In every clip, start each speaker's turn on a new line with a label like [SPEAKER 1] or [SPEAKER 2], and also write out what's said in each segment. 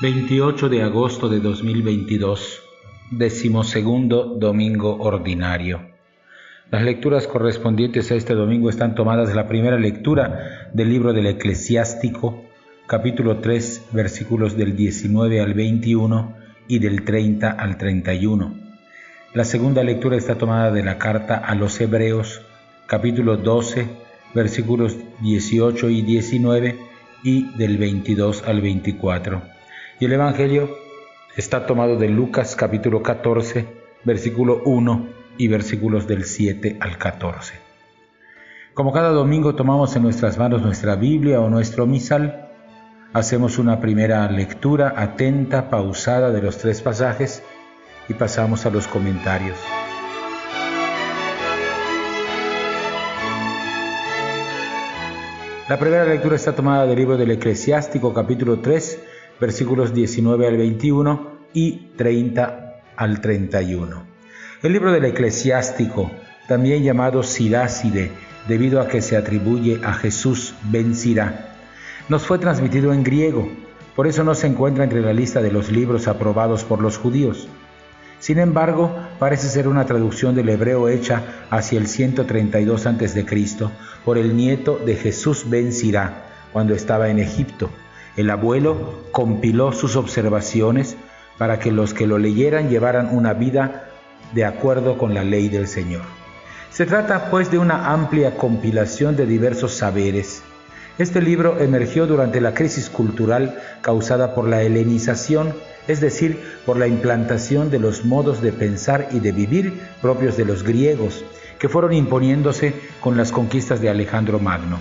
[SPEAKER 1] 28 de agosto de 2022, 12º domingo ordinario. Las lecturas correspondientes a este domingo están tomadas de la primera lectura del libro del Eclesiástico, capítulo 3, versículos del 19 al 21 y del 30 al 31. La segunda lectura está tomada de la carta a los Hebreos, capítulo 12, versículos 18 y 19 y del 22 al 24. Y el Evangelio está tomado de Lucas capítulo 14, versículo 1 y versículos del 7 al 14. Como cada domingo tomamos en nuestras manos nuestra Biblia o nuestro misal, hacemos una primera lectura atenta, pausada de los tres pasajes y pasamos a los comentarios. La primera lectura está tomada del libro del Eclesiástico capítulo 3, versículos 19 al 21 y 30 al 31. El libro del Eclesiástico, también llamado Siráside, debido a que se atribuye a Jesús ben Sirá, nos fue transmitido en griego, por eso no se encuentra entre la lista de los libros aprobados por los judíos. Sin embargo, parece ser una traducción del hebreo hecha hacia el 132 a.C. por el nieto de Jesús ben Sirá, cuando estaba en Egipto. El abuelo compiló sus observaciones para que los que lo leyeran llevaran una vida de acuerdo con la ley del Señor. Se trata, pues, de una amplia compilación de diversos saberes. Este libro emergió durante la crisis cultural causada por la helenización, es decir, por la implantación de los modos de pensar y de vivir propios de los griegos, que fueron imponiéndose con las conquistas de Alejandro Magno.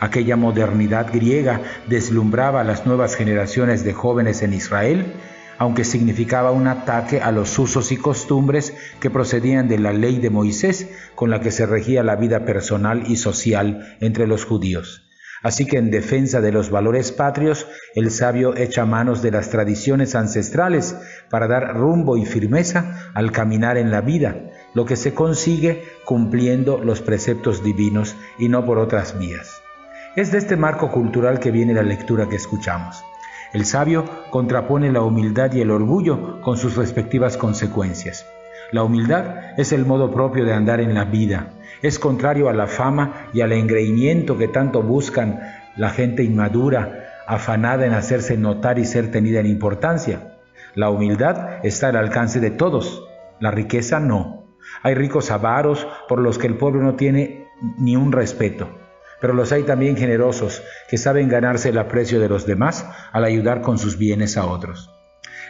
[SPEAKER 1] Aquella modernidad griega deslumbraba a las nuevas generaciones de jóvenes en Israel, aunque significaba un ataque a los usos y costumbres que procedían de la ley de Moisés, con la que se regía la vida personal y social entre los judíos. Así que en defensa de los valores patrios, el sabio echa manos de las tradiciones ancestrales para dar rumbo y firmeza al caminar en la vida, lo que se consigue cumpliendo los preceptos divinos y no por otras vías. Es de este marco cultural que viene la lectura que escuchamos. El sabio contrapone la humildad y el orgullo con sus respectivas consecuencias. La humildad es el modo propio de andar en la vida. Es contrario a la fama y al engreimiento que tanto buscan la gente inmadura, afanada en hacerse notar y ser tenida en importancia. La humildad está al alcance de todos, la riqueza no. Hay ricos avaros por los que el pueblo no tiene ni un respeto. Pero los hay también generosos, que saben ganarse el aprecio de los demás al ayudar con sus bienes a otros.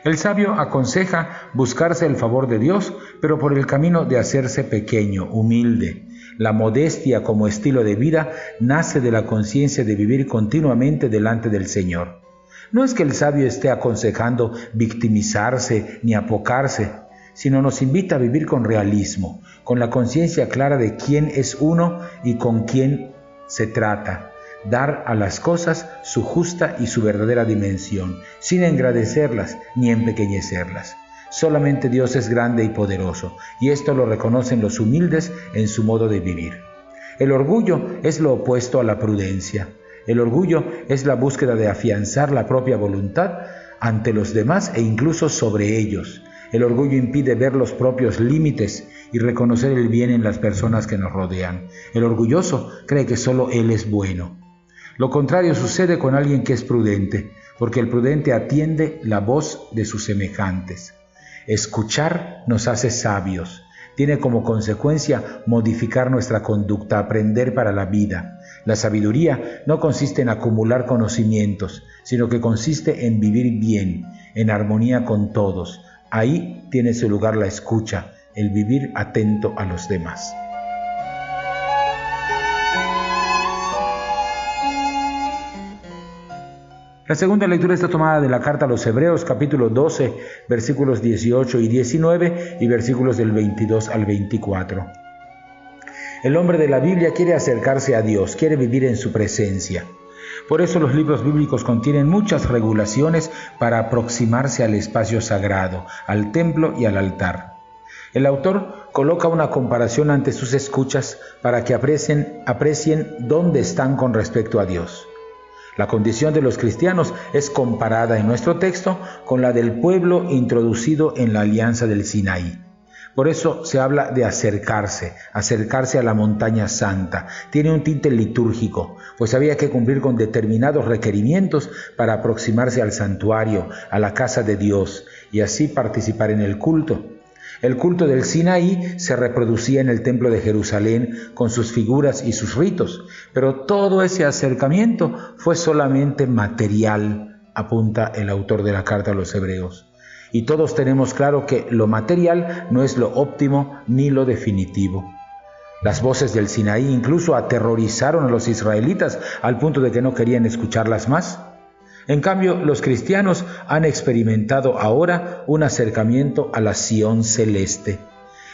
[SPEAKER 1] El sabio aconseja buscarse el favor de Dios, pero por el camino de hacerse pequeño, humilde. La modestia como estilo de vida nace de la conciencia de vivir continuamente delante del Señor. No es que el sabio esté aconsejando victimizarse ni apocarse, sino nos invita a vivir con realismo, con la conciencia clara de quién es uno y con quién se trata, dar a las cosas su justa y su verdadera dimensión, sin engrandecerlas ni empequeñecerlas. Solamente Dios es grande y poderoso, y esto lo reconocen los humildes en su modo de vivir. El orgullo es lo opuesto a la prudencia. El orgullo es la búsqueda de afianzar la propia voluntad ante los demás e incluso sobre ellos. El orgullo impide ver los propios límites y reconocer el bien en las personas que nos rodean. El orgulloso cree que solo él es bueno. Lo contrario sucede con alguien que es prudente, porque el prudente atiende la voz de sus semejantes. Escuchar nos hace sabios. Tiene como consecuencia modificar nuestra conducta, aprender para la vida. La sabiduría no consiste en acumular conocimientos, sino que consiste en vivir bien, en armonía con todos. Ahí tiene su lugar la escucha, el vivir atento a los demás. La segunda lectura está tomada de la carta a los Hebreos, capítulo 12, versículos 18 y 19 y versículos del 22 al 24. El hombre de la Biblia quiere acercarse a Dios, quiere vivir en su presencia. Por eso los libros bíblicos contienen muchas regulaciones para aproximarse al espacio sagrado, al templo y al altar. El autor coloca una comparación ante sus escuchas para que aprecien dónde están con respecto a Dios. La condición de los cristianos es comparada en nuestro texto con la del pueblo introducido en la alianza del Sinaí. Por eso se habla de acercarse a la montaña santa. Tiene un tinte litúrgico, pues había que cumplir con determinados requerimientos para aproximarse al santuario, a la casa de Dios, y así participar en el culto. El culto del Sinaí se reproducía en el templo de Jerusalén con sus figuras y sus ritos, pero todo ese acercamiento fue solamente material, apunta el autor de la carta a los Hebreos. Y todos tenemos claro que lo material no es lo óptimo ni lo definitivo. Las voces del Sinaí incluso aterrorizaron a los israelitas al punto de que no querían escucharlas más. En cambio, los cristianos han experimentado ahora un acercamiento a la Sión celeste.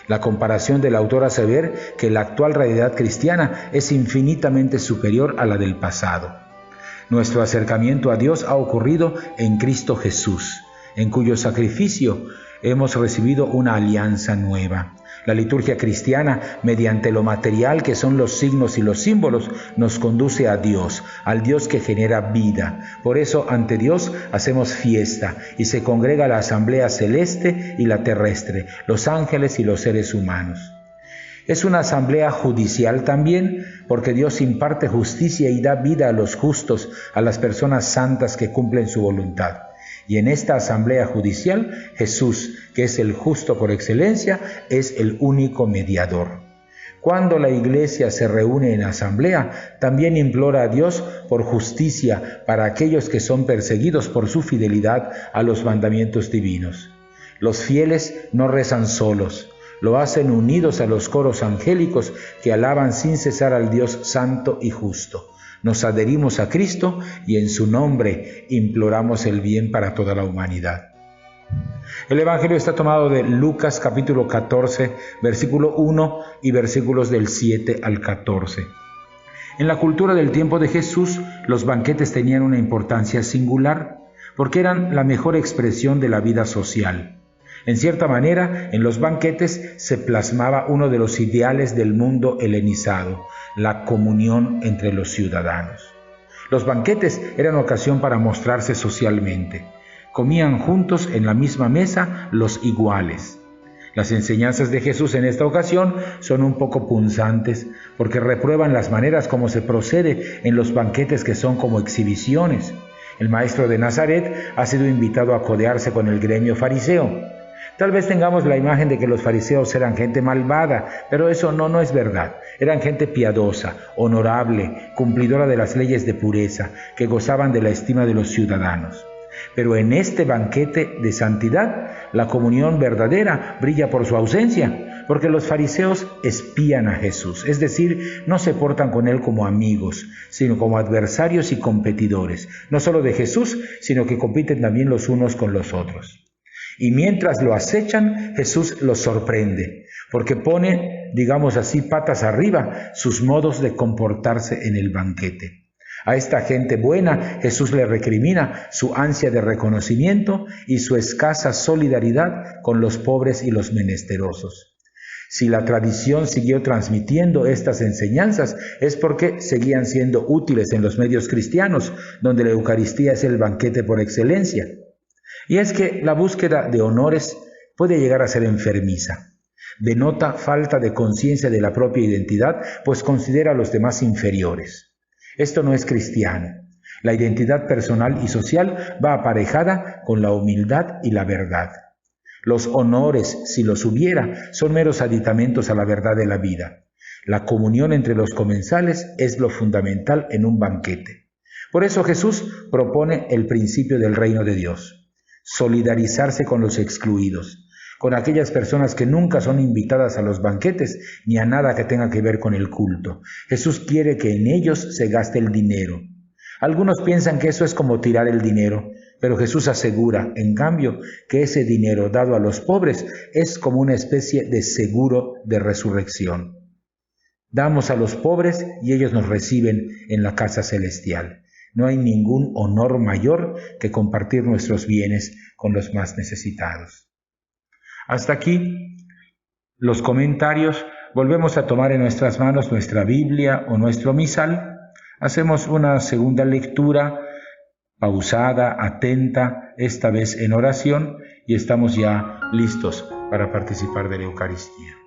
[SPEAKER 1] La comparación del autor hace ver que la actual realidad cristiana es infinitamente superior a la del pasado. Nuestro acercamiento a Dios ha ocurrido en Cristo Jesús, en cuyo sacrificio hemos recibido una alianza nueva. La liturgia cristiana, mediante lo material que son los signos y los símbolos, nos conduce a Dios, al Dios que genera vida. Por eso, ante Dios hacemos fiesta y se congrega la asamblea celeste y la terrestre, los ángeles y los seres humanos. Es una asamblea judicial también, porque Dios imparte justicia y da vida a los justos, a las personas santas que cumplen su voluntad. Y en esta asamblea judicial, Jesús, que es el justo por excelencia, es el único mediador. Cuando la Iglesia se reúne en asamblea, también implora a Dios por justicia para aquellos que son perseguidos por su fidelidad a los mandamientos divinos. Los fieles no rezan solos, lo hacen unidos a los coros angélicos que alaban sin cesar al Dios santo y justo. Nos adherimos a Cristo y en su nombre imploramos el bien para toda la humanidad. El Evangelio está tomado de Lucas capítulo 14, versículo 1 y versículos del 7 al 14. En la cultura del tiempo de Jesús, los banquetes tenían una importancia singular porque eran la mejor expresión de la vida social. En cierta manera, en los banquetes se plasmaba uno de los ideales del mundo helenizado, la comunión entre los ciudadanos. Los banquetes eran ocasión para mostrarse socialmente. Comían juntos en la misma mesa los iguales. Las enseñanzas de Jesús en esta ocasión son un poco punzantes porque reprueban las maneras como se procede en los banquetes que son como exhibiciones. El maestro de Nazaret ha sido invitado a codearse con el gremio fariseo. Tal vez tengamos la imagen de que los fariseos eran gente malvada, pero eso no es verdad. Eran gente piadosa, honorable, cumplidora de las leyes de pureza, que gozaban de la estima de los ciudadanos. Pero en este banquete de santidad, la comunión verdadera brilla por su ausencia, porque los fariseos espían a Jesús, es decir, no se portan con él como amigos, sino como adversarios y competidores, no solo de Jesús, sino que compiten también los unos con los otros. Y mientras lo acechan, Jesús los sorprende, porque pone, digamos así, patas arriba sus modos de comportarse en el banquete. A esta gente buena, Jesús le recrimina su ansia de reconocimiento y su escasa solidaridad con los pobres y los menesterosos. Si la tradición siguió transmitiendo estas enseñanzas, es porque seguían siendo útiles en los medios cristianos, donde la Eucaristía es el banquete por excelencia. Y es que la búsqueda de honores puede llegar a ser enfermiza. Denota falta de conciencia de la propia identidad, pues considera a los demás inferiores. Esto no es cristiano. La identidad personal y social va aparejada con la humildad y la verdad. Los honores, si los hubiera, son meros aditamentos a la verdad de la vida. La comunión entre los comensales es lo fundamental en un banquete. Por eso Jesús propone el principio del reino de Dios. Solidarizarse con los excluidos, con aquellas personas que nunca son invitadas a los banquetes ni a nada que tenga que ver con el culto. Jesús quiere que en ellos se gaste el dinero. Algunos piensan que eso es como tirar el dinero, pero Jesús asegura, en cambio, que ese dinero dado a los pobres es como una especie de seguro de resurrección. Damos a los pobres y ellos nos reciben en la casa celestial. No hay ningún honor mayor que compartir nuestros bienes con los más necesitados. Hasta aquí los comentarios. Volvemos a tomar en nuestras manos nuestra Biblia o nuestro misal. Hacemos una segunda lectura pausada, atenta, esta vez en oración, y estamos ya listos para participar de la Eucaristía.